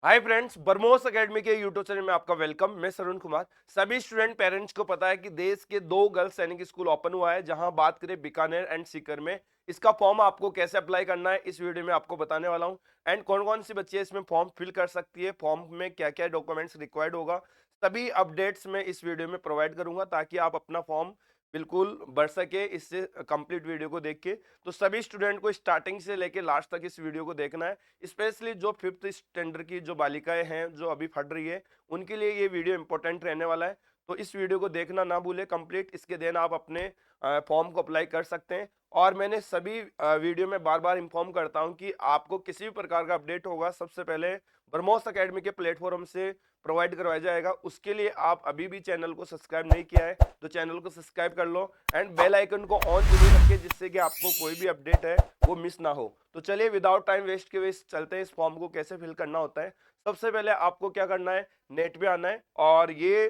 Hi friends, बरमोस academy के YouTube channel में आपका वेलकम। मैं सरुण कुमार। सभी स्टूडेंट पेरेंट्स को पता है कि देश के दो गर्ल्स सैनिक स्कूल ओपन हुआ है। जहां बात करें बीकानेर एंड सीकर में, इसका फॉर्म आपको कैसे अप्लाई करना है इस वीडियो में आपको बताने वाला हूं। एंड कौन कौन सी बच्चियां इसमें फॉर्म फिल कर सकती है, फॉर्म में क्या क्या डॉक्यूमेंट्स रिक्वायर्ड होगा, सभी अपडेट्स मैं इस वीडियो में प्रोवाइड करूंगा ताकि आप अपना फॉर्म बिल्कुल भर सके इससे कंप्लीट वीडियो को देख के। तो सभी स्टूडेंट को स्टार्टिंग से लेके लास्ट तक इस वीडियो को देखना है। स्पेशली जो फिफ्थ स्टैंडर्ड की जो बालिकाएं हैं जो अभी पढ़ रही है, उनके लिए ये वीडियो इंपॉर्टेंट रहने वाला है। तो इस वीडियो को देखना ना भूले कंप्लीट, इसके देन आप अपने फॉर्म को अप्लाई कर सकते हैं। और मैंने सभी वीडियो में बार बार इन्फॉर्म करता हूं कि आपको किसी भी प्रकार का अपडेट होगा सबसे पहले ब्रह्मोस एकेडमी के प्लेटफॉर्म से प्रोवाइड करवाया जाएगा। उसके लिए आप अभी भी चैनल को सब्सक्राइब नहीं किया है तो चैनल को सब्सक्राइब कर लो एंड बेल आइकन को ऑन जरूर रखिए, जिससे कि आपको कोई भी अपडेट है वो मिस ना हो। तो चलिए विदाउट टाइम वेस्ट के वेस्ट चलते हैं इस फॉर्म को कैसे फिल करना होता है। सबसे पहले आपको क्या करना है, नेट पे आना है। और ये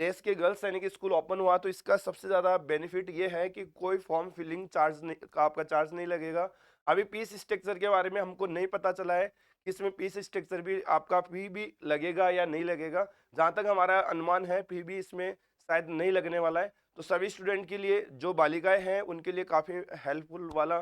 देश के गर्ल्स सैनिक स्कूल ओपन हुआ तो इसका सबसे ज्यादा बेनिफिट ये है कि कोई फॉर्म फिलिंग चार्ज नहीं का आपका चार्ज नहीं लगेगा। अभी पीस स्ट्रक्चर के बारे में हमको नहीं पता चला है कि इसमें पीस स्ट्रक्चर भी आपका फी भी लगेगा या नहीं लगेगा। जहां तक हमारा अनुमान है फी भी इसमें शायद नहीं लगने वाला है। तो सभी स्टूडेंट के लिए जो बालिकाएं हैं उनके लिए काफी हेल्पफुल वाला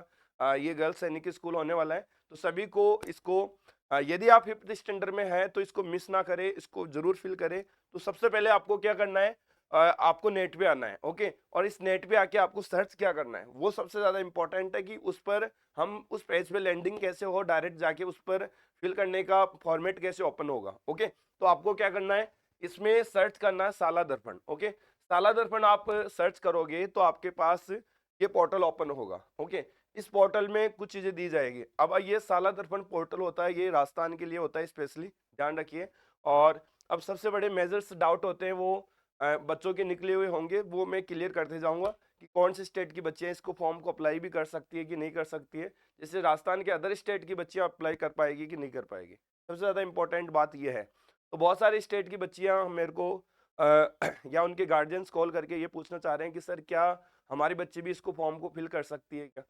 ये गर्ल्स सैनिक स्कूल होने वाला है। तो सभी को इसको यदि आप फिफ्थ स्टैंडर्ड में हैं तो इसको मिस ना करें, इसको जरूर फिल करें। तो सबसे पहले आपको क्या करना है, आपको नेट पे आना है। ओके, और इस नेट पे आके आपको सर्च क्या करना है वो सबसे ज्यादा इंपॉर्टेंट है कि उस पर हम उस पेज पे लैंडिंग कैसे हो, डायरेक्ट जाके उस पर फिल करने का फॉर्मेट कैसे ओपन होगा। ओके, तो आपको क्या करना है, इसमें सर्च करना है साला दर्पण। ओके, साला दर्पण आप सर्च करोगे तो आपके पास ये पोर्टल ओपन होगा। ओके, इस पोर्टल में कुछ चीजें दी जाएगी। अब ये साला दर्पण पोर्टल होता है, ये राजस्थान के लिए होता है स्पेशली, ध्यान रखिए। और अब सबसे बड़े मेजर्स डाउट होते हैं वो बच्चों के निकले हुए होंगे, वो मैं क्लियर करते जाऊंगा कि कौन से स्टेट की बच्चियां इसको फॉर्म को अप्लाई भी कर सकती है कि नहीं कर सकती है। जैसे राजस्थान के अदर स्टेट की बच्चियां अप्लाई कर पाएगी कि नहीं कर पाएगी, सबसे ज्यादा इंपॉर्टेंट बात यह है। तो बहुत सारे स्टेट की बच्चियां मेरे को या उनके गार्जियंस कॉल करके ये पूछना चाह रहे हैं कि सर क्या हमारी बच्ची भी इसको फॉर्म को फिल कर सकती है क्या।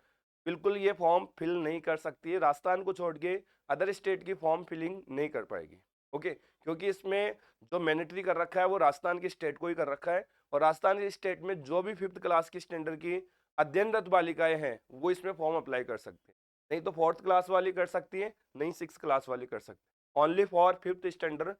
बिल्कुल ये फॉर्म फिल नहीं कर सकती है, राजस्थान को छोड़ के अदर स्टेट की फॉर्म फिलिंग नहीं कर पाएगी। ओके, क्योंकि इसमें जो मैंडेटरी कर रखा है वो राजस्थान की स्टेट को ही कर रखा है। और राजस्थान की स्टेट में जो भी फिफ्थ क्लास की स्टैंडर्ड की अध्ययनरत बालिकाएं हैं वो इसमें फॉर्म अप्लाई कर सकते हैं। नहीं तो फोर्थ क्लास वाली कर सकती है, नहीं सिक्स क्लास वाली कर सकती है। ओनली फॉर फिफ्थ स्टैंडर्ड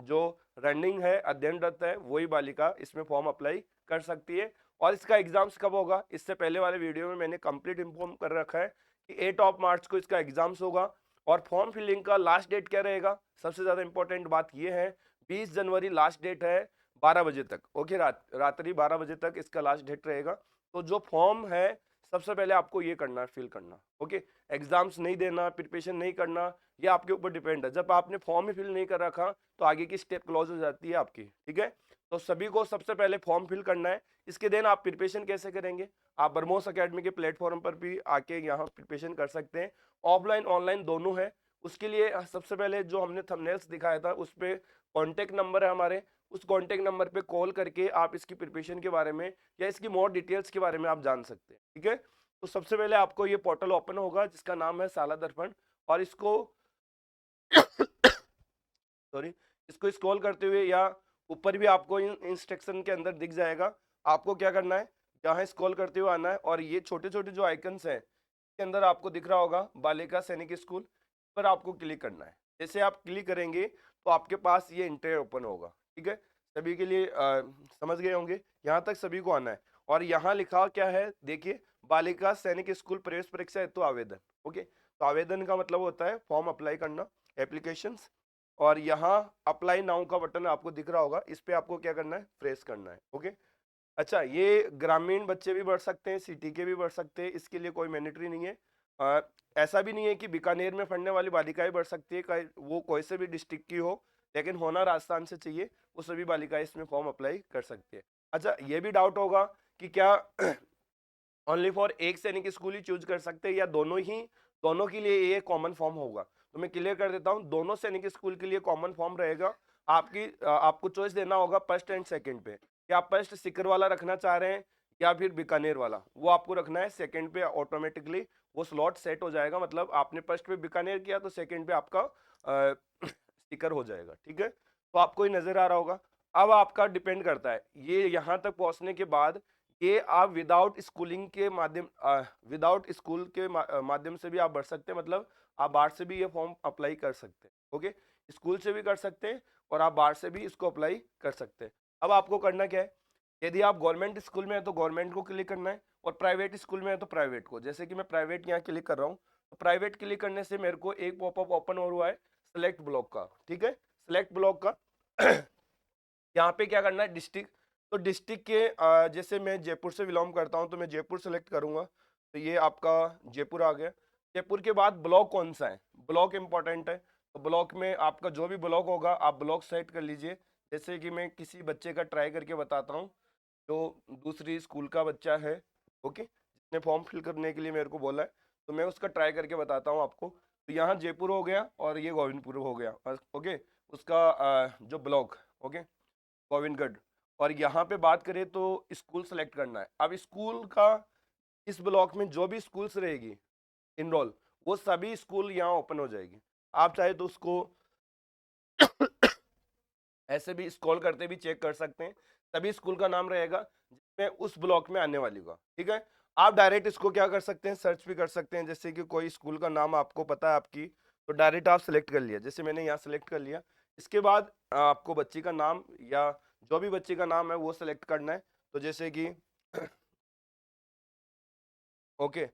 जो रनिंग है, अध्ययनरत है, वही बालिका इसमें फॉर्म अप्लाई कर सकती है। और इसका एग्जाम्स कब होगा, इससे पहले वाले वीडियो में मैंने कंप्लीट इन्फॉर्म कर रखा है कि 8 ऑफ मार्च को इसका एग्जाम्स होगा। और फॉर्म फिलिंग का लास्ट डेट क्या रहेगा, सबसे ज्यादा इंपॉर्टेंट बात यह है 20 जनवरी लास्ट डेट है, 12 बजे तक। ओके, रात्रि 12 बजे तक इसका लास्ट डेट रहेगा। तो जो फॉर्म है सबसे पहले आपको ये करना, फिल करना। ओके, एग्जाम्स नहीं देना, प्रिपरेशन नहीं करना, ये आपके ऊपर डिपेंड है। जब आपने फॉर्म ही फिल नहीं कर रखा तो आगे की स्टेप क्लोज हो जाती है आपकी। ठीक है, तो सभी को सबसे पहले फॉर्म फिल करना है। इसके देन आप प्रिपरेशन कैसे करेंगे, आप बरमोस एकेडमी के प्लेटफॉर्म पर भी आके यहाँ प्रिपरेशन कर सकते हैं। ऑफलाइन ऑनलाइन दोनों है। उसके लिए सबसे पहले जो हमने थंबनेल्स दिखाया था उस पर कॉन्टेक्ट नंबर है हमारे, उस कॉन्टेक्ट नंबर पे कॉल करके आप इसकी प्रिपरेशन के बारे में या इसकी मोर डिटेल्स के बारे में आप जान सकते हैं। ठीक है, तो सबसे पहले आपको ये पोर्टल ओपन होगा जिसका नाम है साला दर्पण। और इसको सॉरी, इसको स्क्रॉल करते हुए या ऊपर भी आपको इंस्ट्रक्शन के अंदर दिख जाएगा। आपको क्या करना है, यहाँ स्क्रॉल करते हुए आना है और ये छोटे छोटे जो आइकन्स हैं इसके अंदर आपको दिख रहा होगा बालिका सैनिक स्कूल, पर आपको क्लिक करना है। जैसे आप क्लिक करेंगे तो आपके पास ये इंटरव्यू ओपन होगा। ठीक है, सभी के लिए समझ गए होंगे, यहाँ तक सभी को आना है। और यहाँ लिखा क्या है देखिए, बालिका सैनिक स्कूल प्रवेश परीक्षा हेतु आवेदन। ओके, तो आवेदन का मतलब होता है फॉर्म अप्लाई करना, एप्लीकेशन। और यहाँ अप्लाई नाउ का बटन आपको दिख रहा होगा, इस पे आपको क्या करना है, प्रेस करना है। ओके, अच्छा, ये ग्रामीण बच्चे भी बढ़ सकते हैं, सिटी के भी बढ़ सकते हैं, इसके लिए कोई मैंडेटरी नहीं है। अ, ऐसा भी नहीं है कि बीकानेर में पढ़ने वाली बालिकाएं बढ़ सकती है, वो कोई से भी डिस्ट्रिक्ट की हो, लेकिन होना राजस्थान से चाहिए, वो सभी बालिकाएं इसमें फॉर्म अप्लाई कर सकती है। अच्छा, ये भी डाउट होगा कि क्या ओनली फॉर एक सैनिक स्कूल ही चूज कर सकते हैं या दोनों के लिए ये कॉमन फॉर्म होगा। तो मैं क्लियर कर देता हूं, दोनों सैनिक स्कूल के लिए कॉमन फॉर्म रहेगा। आपको चॉइस देना होगा फर्स्ट एंड सेकंड पे, कि आप फर्स्ट सीकर वाला रखना चाह रहे हैं या फिर बीकानेर वाला, वो आपको रखना है। सेकंड पे ऑटोमेटिकली वो स्लॉट सेट हो जाएगा, मतलब आपने फर्स्ट पे बीकानेर किया तो सेकंड पे आपका स्टिकर हो जाएगा। ठीक है, तो आपको ये नजर आ रहा होगा। अब आपका डिपेंड करता है ये यहाँ तक पहुंचने के बाद, ये आप विदाउट स्कूलिंग के माध्यम विदाउट स्कूल के माध्यम से भी आप बढ़ सकते हैं, मतलब आप बाहर से भी ये फॉर्म अप्लाई कर सकते हैं। ओके, स्कूल से भी कर सकते हैं और आप बाहर से भी इसको अप्लाई कर सकते हैं। अब आपको करना क्या है, यदि आप गवर्नमेंट स्कूल में है तो गवर्नमेंट को क्लिक करना है, और प्राइवेट स्कूल में है तो प्राइवेट को। जैसे कि मैं प्राइवेट यहाँ क्लिक कर रहा हूँ, तो प्राइवेट क्लिक करने से मेरे को एक पॉपअप ओपन हो हुआ है सेलेक्ट ब्लॉक का। ठीक है, सेलेक्ट ब्लॉक का यहाँ पे क्या करना है, डिस्ट्रिक्ट। तो डिस्ट्रिक्ट के जैसे मैं जयपुर से बिलोंग करता हूँ तो मैं जयपुर सेलेक्ट करूंगा, तो ये आपका जयपुर आ गया। जयपुर के बाद ब्लॉक कौन सा है, ब्लॉक इंपॉर्टेंट है, तो ब्लॉक में आपका जो भी ब्लॉक होगा आप ब्लॉक सेलेक्ट कर लीजिए। जैसे कि मैं किसी बच्चे का ट्राई करके बताता हूँ, जो दूसरी स्कूल का बच्चा है, ओके, जिसने फॉर्म फिल करने के लिए मेरे को बोला है, तो मैं उसका ट्राई करके बताता हूँ आपको। तो यहाँ जयपुर हो गया और ये गोविंदपुर हो गया, ओके, उसका जो ब्लॉक, ओके, गोविंदगढ़। और यहाँ पे बात करें तो स्कूल सेलेक्ट करना है। अब स्कूल का इस ब्लॉक में जो भी स्कूल्स रहेगी इनरोल, वो सभी स्कूल यहाँ ओपन हो जाएगी। आप चाहे तो उसको ऐसे भी स्क्रॉल करते भी चेक कर सकते हैं, तभी स्कूल का नाम रहेगा जिसमें उस ब्लॉक में आने वाली होगा। ठीक है, आप डायरेक्ट इसको क्या कर सकते हैं, सर्च भी कर सकते हैं। जैसे कि कोई स्कूल का नाम आपको पता है आपकी, तो डायरेक्ट आप सेलेक्ट कर लिया, जैसे मैंने यहाँ सेलेक्ट कर लिया। इसके बाद आपको बच्ची का नाम या जो भी बच्ची का नाम है वो सेलेक्ट करना है। तो जैसे कि ओके,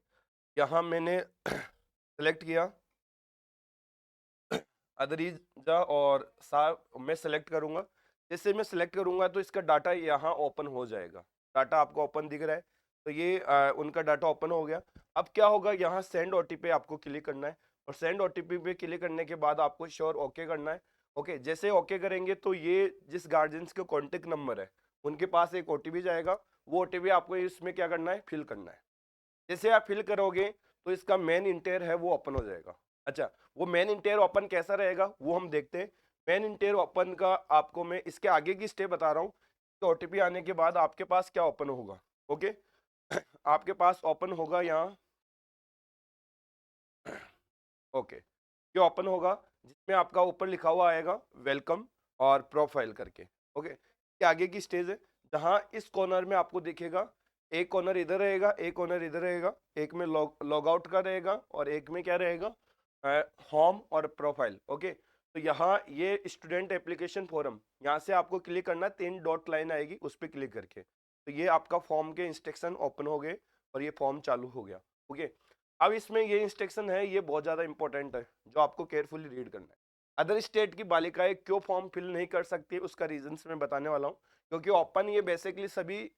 यहाँ मैंने सेलेक्ट किया अदरीजा और सा, मैं सेलेक्ट करूंगा। जैसे मैं सेलेक्ट करूंगा तो इसका डाटा यहाँ ओपन हो जाएगा। डाटा आपको ओपन दिख रहा है, तो ये उनका डाटा ओपन हो गया। अब क्या होगा, यहाँ सेंड ओटीपी आपको क्लिक करना है, और सेंड ओटीपी पे क्लिक करने के बाद आपको श्योर ओके करना है। ओके, जैसे ओके करेंगे तो ये जिस गार्जियंस का कॉन्टेक्ट नंबर है उनके पास एक ओटीपी जाएगा, वो ओटीपी आपको इसमें क्या करना है, फिल करना है। जैसे आप फिल करोगे तो इसका मेन इंटेयर है वो ओपन हो जाएगा। अच्छा, वो मेन इंटेयर ओपन कैसा रहेगा वो हम देखते हैं। मेन इंटेयर ओपन का आपको मैं इसके आगे की स्टेप बता रहा हूँ, तो ओटीपी आने के बाद आपके पास क्या ओपन होगा। ओके, आपके पास ओपन होगा यहाँ, ओके, ये ओपन होगा जिसमें आपका ऊपर लिखा हुआ आएगा वेलकम और प्रोफाइल करके। ओके, ये आगे की स्टेज है, जहाँ इस कॉर्नर में आपको दिखेगा, एक कॉर्नर इधर रहेगा, एक कॉर्नर इधर रहेगा, एक में लॉग आउट का रहेगा और एक में क्या रहेगा, होम और प्रोफाइल। ओके, तो यहाँ ये स्टूडेंट एप्लीकेशन फॉर्म, यहाँ से आपको क्लिक करना है, 3 डॉट लाइन आएगी उस पर क्लिक करके, तो ये आपका फॉर्म के इंस्ट्रक्शन ओपन हो गए और ये फॉर्म चालू हो गया। ओके, अब इसमें ये इंस्ट्रक्शन है, ये बहुत ज़्यादा इंपॉर्टेंट है जो आपको केयरफुली रीड करना है। अदर स्टेट की बालिकाएं क्यों फॉर्म फिल नहीं कर सकती, उसका रीजन मैं बताने वाला हूँ। क्योंकि ओपन ये बेसिकली सभी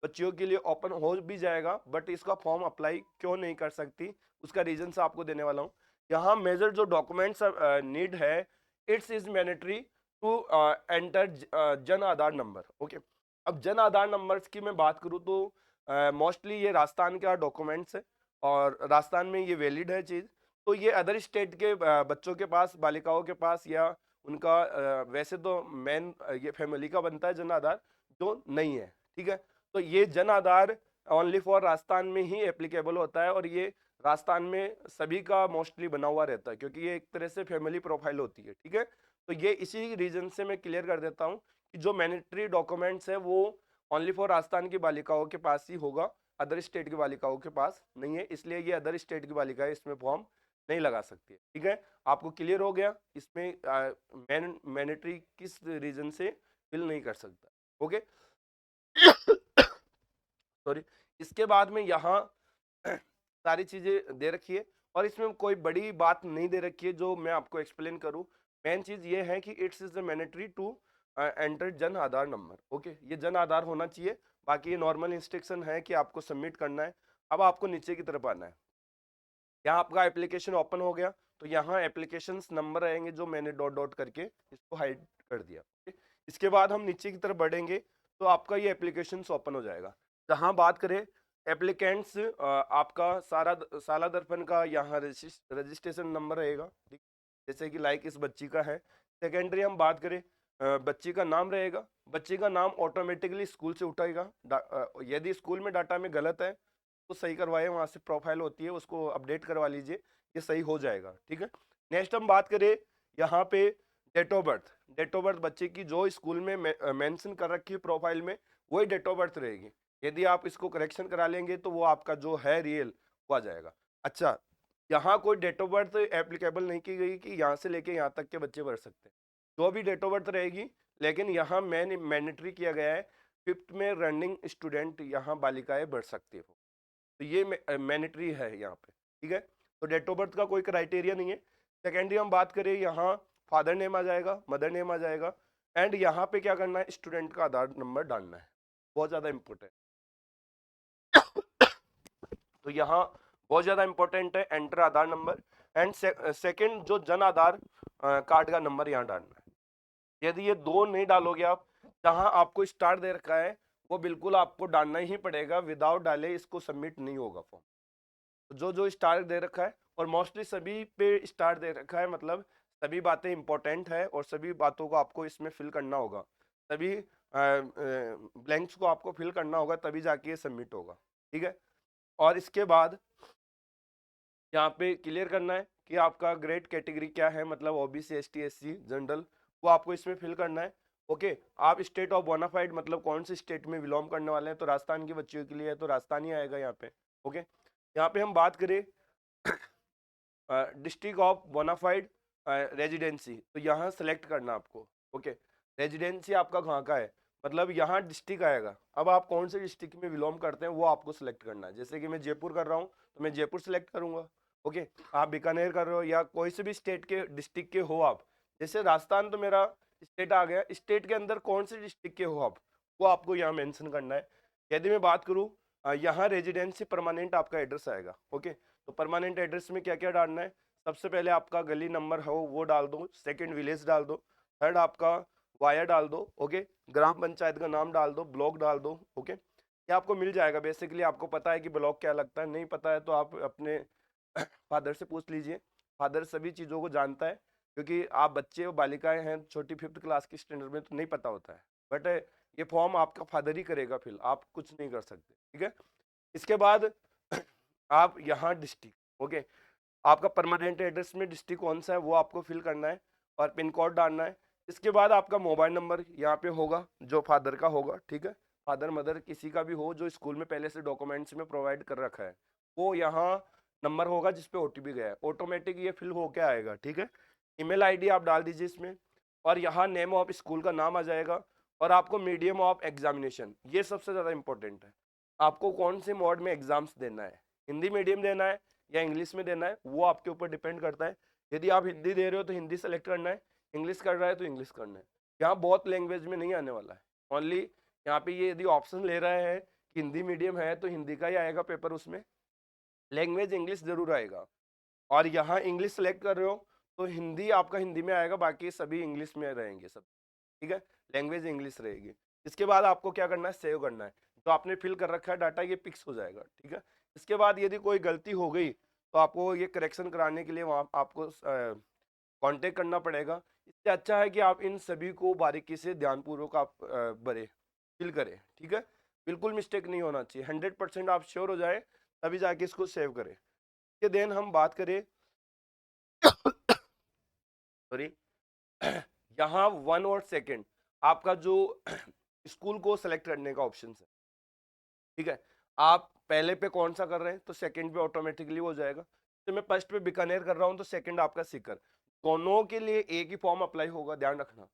बच्चियों के लिए ओपन हो भी जाएगा, बट इसका फॉर्म अप्लाई क्यों नहीं कर सकती उसका रीजन आपको देने वाला हूँ। यहाँ मेजर जो डॉक्यूमेंट्स नीड है, it's is mandatory to enter Jan Aadhaar number. Okay, अब जन आधार नंबर की मैं बात करूँ तो मोस्टली ये राजस्थान का डॉक्यूमेंट्स है और राजस्थान में ये वैलिड है चीज़। तो ये अदर स्टेट के बच्चों के पास, बालिकाओं के पास या उनका वैसे तो मेन ये फैमिली का बनता है जन आधार, जो नहीं है। ठीक है, तो ये जन आधार ओनली फॉर राजस्थान में ही एप्लीकेबल होता है, और ये राजस्थान में सभी का मोस्टली बना हुआ रहता है, क्योंकि ये एक तरह से फैमिली प्रोफाइल होती है। ठीक है, तो ये इसी रीजन से मैं क्लियर कर देता हूँ कि जो मैंडेटरी डॉक्यूमेंट्स है वो ओनली फॉर राजस्थान की बालिकाओं के पास ही होगा, अदर स्टेट की बालिकाओं के पास नहीं है, इसलिए ये अदर स्टेट की बालिकाएं इसमें फॉर्म नहीं लगा सकती है। ठीक है, आपको क्लियर हो गया इसमें मैंडेटरी किस रीजन से फिल नहीं कर सकता। Okay, sorry. इसके बाद में यहाँ सारी चीजें दे रखी है, और इसमें कोई बड़ी बात नहीं दे रखी है जो मैं आपको एक्सप्लेन करूं। मेन चीज ये है कि it's is mandatory to enter Jan Aadhaar number. Okay, ये जन आधार होना चाहिए, बाकी ये नॉर्मल इंस्ट्रक्शन है कि आपको सबमिट करना है। अब आपको नीचे की तरफ आना है, यहाँ आपका एप्लीकेशन ओपन हो गया, तो यहाँ एप्लीकेशन नंबर आएंगे जो मैंने डॉट डॉट करके इसको हाइड कर दिया। इसके बाद हम नीचे की तरफ बढ़ेंगे तो आपका ये एप्लीकेशन ओपन हो जाएगा। जहाँ बात करें एप्लीकेंट्स, आपका साला दर्पण का यहाँ रजिस्ट्रेशन नंबर रहेगा। ठीक, जैसे कि लाइक इस बच्ची का है। सेकेंडरी हम बात करें, बच्ची का नाम रहेगा, बच्ची का नाम ऑटोमेटिकली स्कूल से उठाएगा। यदि स्कूल में डाटा में गलत है तो सही करवाए, वहाँ से प्रोफाइल होती है उसको अपडेट करवा लीजिए, ये सही हो जाएगा। ठीक है, नेक्स्ट हम बात करें यहाँ पे डेट ऑफ बर्थ बच्चे की जो स्कूल में मेंशन कर रखी है प्रोफाइल में, वही डेट ऑफ बर्थ रहेगी। यदि आप इसको करेक्शन करा लेंगे तो वो आपका जो है रियल वो आ जाएगा। अच्छा, यहाँ कोई डेट ऑफ बर्थ एप्लीकेबल नहीं की गई कि यहाँ से लेके यहाँ तक के बच्चे भर सकते हैं, जो भी डेट ऑफ बर्थ रहेगी। लेकिन यहाँ मैंडेटरी किया गया है, 5th में रनिंग स्टूडेंट यहाँ बालिकाएं भर सकती है, तो ये मैंडेटरी है यहाँ पे, ठीक है। तो डेट ऑफ बर्थ का कोई क्राइटेरिया नहीं है। सेकेंडरी हम बात करें, यहाँ फादर नेम आ जाएगा, मदर नेम आ जाएगा, एंड यहाँ पे क्या करना है, स्टूडेंट का आधार नंबर डालना है, बहुत ज़्यादा इंपॉर्टेंट। तो यहाँ बहुत ज़्यादा इंपॉर्टेंट है, enter Aadhaar number and second जो जन आधार कार्ड का नंबर यहाँ डालना है। यदि ये दो नहीं डालोगे आप, जहाँ आपको स्टार दे रखा है वो बिल्कुल आपको डालना ही पड़ेगा, विदाउट डाले इसको सबमिट नहीं होगा फॉर्म। जो जो स्टार दे रखा है, और मोस्टली सभी पे स्टार दे रखा है, मतलब सभी बातें इंपॉर्टेंट है और सभी बातों को आपको इसमें फिल करना होगा, सभी ब्लैंक्स को आपको फिल करना होगा, तभी जाके ये सबमिट होगा, ठीक है। और इसके बाद यहाँ पे क्लियर करना है कि आपका ग्रेड कैटेगरी क्या है, मतलब ओबीसी, एसटी, एससी, जनरल, वो आपको इसमें फिल करना है। ओके, आप स्टेट ऑफ बोनाफाइड मतलब कौन से स्टेट में बिलोंग करने वाले हैं, तो राजस्थान के बच्चों के लिए है तो राजस्थान ही आएगा यहाँ पे। ओके, यहाँ पे हम बात करें डिस्ट्रिक्ट ऑफ बोनाफाइड रेजिडेंसी, तो यहाँ सेलेक्ट करना आपको। ओके, रेजिडेंसी आपका कहाँ का है, मतलब यहाँ डिस्ट्रिक्ट आएगा। अब आप कौन से डिस्ट्रिक्ट में बिलोंग करते हैं वो आपको सिलेक्ट करना है। जैसे कि मैं जयपुर कर रहा हूँ तो मैं जयपुर सेलेक्ट करूँगा। ओके, आप बीकानेर कर रहे हो या कोई से भी स्टेट के डिस्ट्रिक्ट के हो आप, जैसे राजस्थान तो मेरा स्टेट आ गया, स्टेट के अंदर कौन से डिस्ट्रिक्ट के हो आप, वो आपको यहाँ मेंशन करना है। यदि मैं बात करूँ, यहाँ रेजिडेंसी परमानेंट आपका एड्रेस आएगा। ओके, तो परमानेंट एड्रेस में क्या क्या डालना है, सबसे पहले आपका गली नंबर हो वो डाल दो, सेकंड विलेज डाल दो, थर्ड आपका वाया डाल दो। ओके, ग्राम पंचायत का नाम डाल दो, ब्लॉक डाल दो। ओके, ये आपको मिल जाएगा। बेसिकली आपको पता है कि ब्लॉक क्या लगता है, नहीं पता है तो आप अपने फादर से पूछ लीजिए, फादर सभी चीज़ों को जानता है, क्योंकि आप बच्चे और बालिकाएं हैं छोटी 5th क्लास की स्टैंडर्ड में, तो नहीं पता होता है। बट ये फॉर्म आपका फादर ही करेगा फिल, आप कुछ नहीं कर सकते, ठीक है। इसके बाद आप यहाँ डिस्ट्रिक्ट, ओके, आपका परमानेंट एड्रेस में डिस्ट्रिक्ट कौन सा है वो आपको फिल करना है और पिन कोड डालना है। इसके बाद आपका मोबाइल नंबर यहाँ पे होगा जो फादर का होगा, ठीक है, फादर मदर किसी का भी हो जो स्कूल में पहले से डॉक्यूमेंट्स में प्रोवाइड कर रखा है, वो यहाँ नंबर होगा जिसपे ओटीपी गया है, ऑटोमेटिक ये फिल होके आएगा, ठीक है। ईमेल आईडी आप डाल दीजिए इसमें, और यहाँ नेम ऑफ स्कूल का नाम आ जाएगा, और आपको मीडियम ऑफ एग्जामिनेशन, ये सबसे ज़्यादा इंपॉर्टेंट है, आपको कौन से मोड में एग्जाम्स देना है, हिंदी मीडियम देना है या इंग्लिश में देना है, वो आपके ऊपर डिपेंड करता है। यदि आप हिंदी दे रहे हो तो हिंदी सेलेक्ट करना है, इंग्लिश कर रहा है तो इंग्लिश करना है। यहाँ बहुत लैंग्वेज में नहीं आने वाला है, ओनली यहाँ पे ये यदि ऑप्शन ले रहा है कि हिंदी मीडियम है तो हिंदी का ही आएगा पेपर, उसमें लैंग्वेज इंग्लिश जरूर आएगा। और यहाँ इंग्लिश सेलेक्ट कर रहे हो तो हिंदी आपका हिंदी में आएगा, बाकी सभी इंग्लिश में रहेंगे सब, ठीक है, लैंग्वेज इंग्लिश रहेगी। इसके बाद आपको क्या करना है, सेव करना है, तो आपने फिल कर रखा है डाटा, ये फिक्स हो जाएगा, ठीक है। इसके बाद यदि कोई गलती हो गई तो आपको ये करेक्शन कराने के लिए वहाँ आपको कांटेक्ट करना पड़ेगा। इससे अच्छा है कि आप इन सभी को बारीकी से ध्यानपूर्वक आप भरे, फिल करें, ठीक है, बिल्कुल मिस्टेक नहीं होना चाहिए, 100% आप श्योर हो जाए तभी जाके इसको सेव करें। के देन हम बात करें सॉरी यहाँ 1 और सेकंड आपका जो स्कूल को सेलेक्ट करने का ऑप्शन है, ठीक है, आप पहले पे कौन सा कर रहे हैं तो सेकंड पे ऑटोमेटिकली हो जाएगा। तो मैं फर्स्ट पे बीकानेर कर रहा हूँ तो सेकंड आपका सीकर, दोनों के लिए एक ही फॉर्म अप्लाई होगा, ध्यान रखना।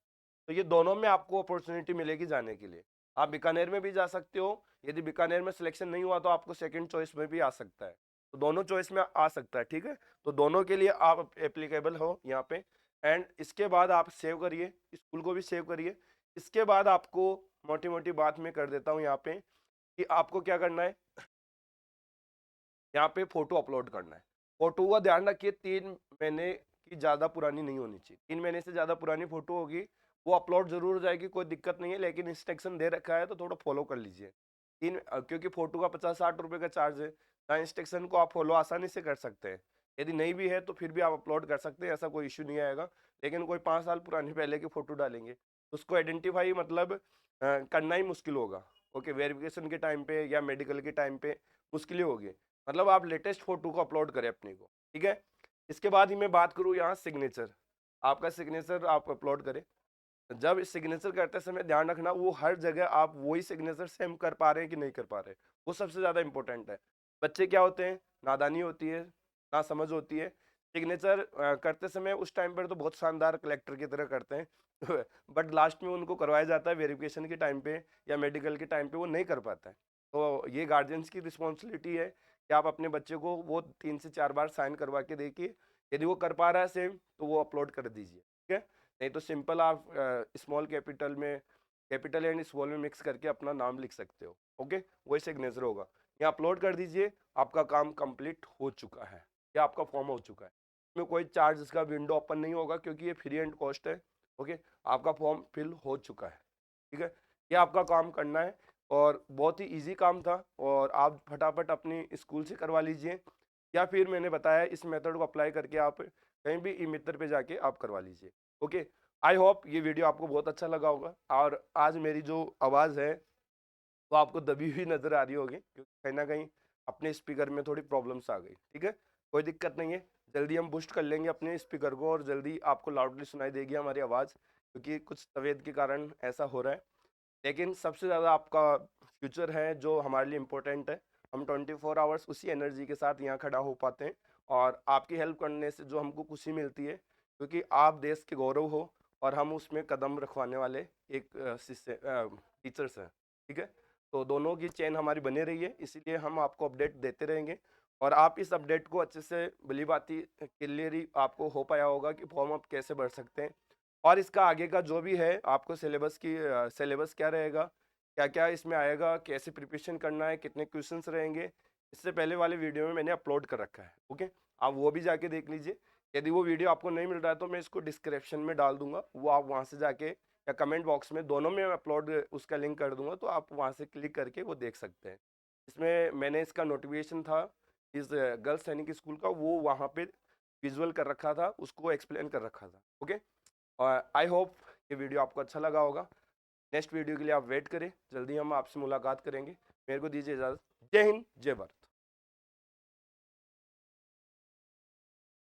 तो ये दोनों में आपको अपॉर्चुनिटी मिलेगी जाने के लिए, आप बीकानेर में भी जा सकते हो, यदि बीकानेर में सिलेक्शन नहीं हुआ तो आपको सेकंड चॉइस में भी आ सकता है, तो दोनों चॉइस में आ सकता है, ठीक है। तो दोनों के लिए आप एप्लीकेबल हो यहाँ पे। एंड इसके बाद आप सेव करिए, स्कूल को भी सेव करिए। इसके बाद आपको मोटी मोटी बात मैं कर देता हूँ यहाँ पे कि आपको क्या करना है, यहाँ पे फोटो अपलोड करना है। फोटो का ध्यान रखिए 3 महीने की ज़्यादा पुरानी नहीं होनी चाहिए, 3 महीने से ज़्यादा पुरानी फोटो होगी वो अपलोड जरूर हो जाएगी, कोई दिक्कत नहीं है, लेकिन इंस्ट्रक्शन दे रखा है तो थोड़ा फॉलो कर लीजिए। क्योंकि फोटो का 50-60 रुपये का चार्ज है, इंस्ट्रक्शन को आप फॉलो आसानी से कर सकते हैं। यदि नहीं भी है तो फिर भी आप अपलोड कर सकते हैं, ऐसा कोई इशू नहीं आएगा। लेकिन कोई 5 साल पुरानी पहले की फोटो डालेंगे उसको आइडेंटिफाई मतलब करना ही मुश्किल होगा। ओके, वेरिफिकेशन के टाइम पे या मेडिकल के टाइम पे मुश्किल होगी, मतलब आप लेटेस्ट फोटो को अपलोड करें अपने को, ठीक है। इसके बाद ही मैं बात करूँ यहाँ सिग्नेचर, आपका सिग्नेचर आप अपलोड करें। जब सिग्नेचर करते समय ध्यान रखना वो हर जगह आप वही सिग्नेचर सेम कर पा रहे हैं कि नहीं कर पा रहे, वो सबसे ज़्यादा इंपॉर्टेंट है। बच्चे क्या होते हैं, नादानी होती है, ना समझ होती है। सिग्नेचर करते समय उस टाइम पर तो बहुत शानदार कलेक्टर की तरह करते हैं बट लास्ट में उनको करवाया जाता है वेरिफिकेशन के टाइम पे या मेडिकल के टाइम पे वो नहीं कर पाता है। तो ये गार्जियंस की रिस्पॉन्सिबिलिटी है कि आप अपने बच्चे को वो 3 से 4 बार साइन करवा के देखिए। यदि वो कर पा रहा है सेम तो वो अपलोड कर दीजिए, ठीक है। नहीं तो सिंपल आप स्मॉल कैपिटल में, कैपिटल एंड स्मॉल में मिक्स करके अपना नाम लिख सकते हो, ओके। वही सिग्नेचर होगा, ये अपलोड कर दीजिए। आपका काम कंप्लीट हो चुका है या आपका फॉर्म हो चुका है। इसमें कोई चार्ज इसका विंडो ओपन नहीं होगा क्योंकि ये फ्री एंड कॉस्ट है, ओके। आपका फॉर्म फिल हो चुका है, ठीक है। ये आपका काम करना है और बहुत ही इजी काम था और आप फटाफट अपनी स्कूल से करवा लीजिए या फिर मैंने बताया इस मेथड को अप्लाई करके आप कहीं भी ई मित्र पे जाके आप करवा लीजिए, ओके। आई होप ये वीडियो आपको बहुत अच्छा लगा होगा और आज मेरी जो आवाज़ है वो आपको दबी हुई नज़र आ रही होगी क्योंकि कहीं ना कहीं अपने स्पीकर में थोड़ी प्रॉब्लम्स आ गई, ठीक है। कोई दिक्कत नहीं है, जल्दी हम बूस्ट कर लेंगे अपने स्पीकर को और जल्दी आपको लाउडली सुनाई देगी हमारी आवाज़, क्योंकि कुछ तबीयत के कारण ऐसा हो रहा है। लेकिन सबसे ज़्यादा आपका फ्यूचर है जो हमारे लिए इम्पोर्टेंट है। हम 24 आवर्स उसी एनर्जी के साथ यहाँ खड़ा हो पाते हैं और आपकी हेल्प करने से जो हमको खुशी मिलती है, क्योंकि आप देश के गौरव हो और हम उसमें कदम रखवाने वाले एक टीचर्स हैं, ठीक है। तो दोनों की चेन हमारी बनी रही है, इसीलिए हम आपको अपडेट देते रहेंगे और आप इस अपडेट को अच्छे से भली बाती क्लियरली आपको हो पाया होगा कि फॉर्म आप कैसे भर सकते हैं और इसका आगे का जो भी है आपको सिलेबस क्या रहेगा, क्या क्या इसमें आएगा, कैसे प्रिपरेशन करना है, कितने क्वेश्चंस रहेंगे, इससे पहले वाले वीडियो में मैंने अपलोड कर रखा है, ओके। आप वो भी जाके देख लीजिए। यदि वो वीडियो आपको नहीं मिल रहा है तो मैं इसको डिस्क्रिप्शन में डाल दूंगा, वो आप वहाँ से जाके या कमेंट बॉक्स में दोनों में अपलोड उसका लिंक कर दूंगा, तो आप वहाँ से क्लिक करके वो देख सकते हैं। इसमें मैंने इसका नोटिफिकेशन था इस गर्ल्स सैनिक स्कूल का, वो वहाँ पे विजुअल कर रखा था, उसको एक्सप्लेन कर रखा था, ओके। और आई होप ये वीडियो आपको अच्छा लगा होगा। नेक्स्ट वीडियो के लिए आप वेट करें, जल्दी हम आपसे मुलाकात करेंगे। मेरे को दीजिए इजाज़त। जय हिंद, जय भारत।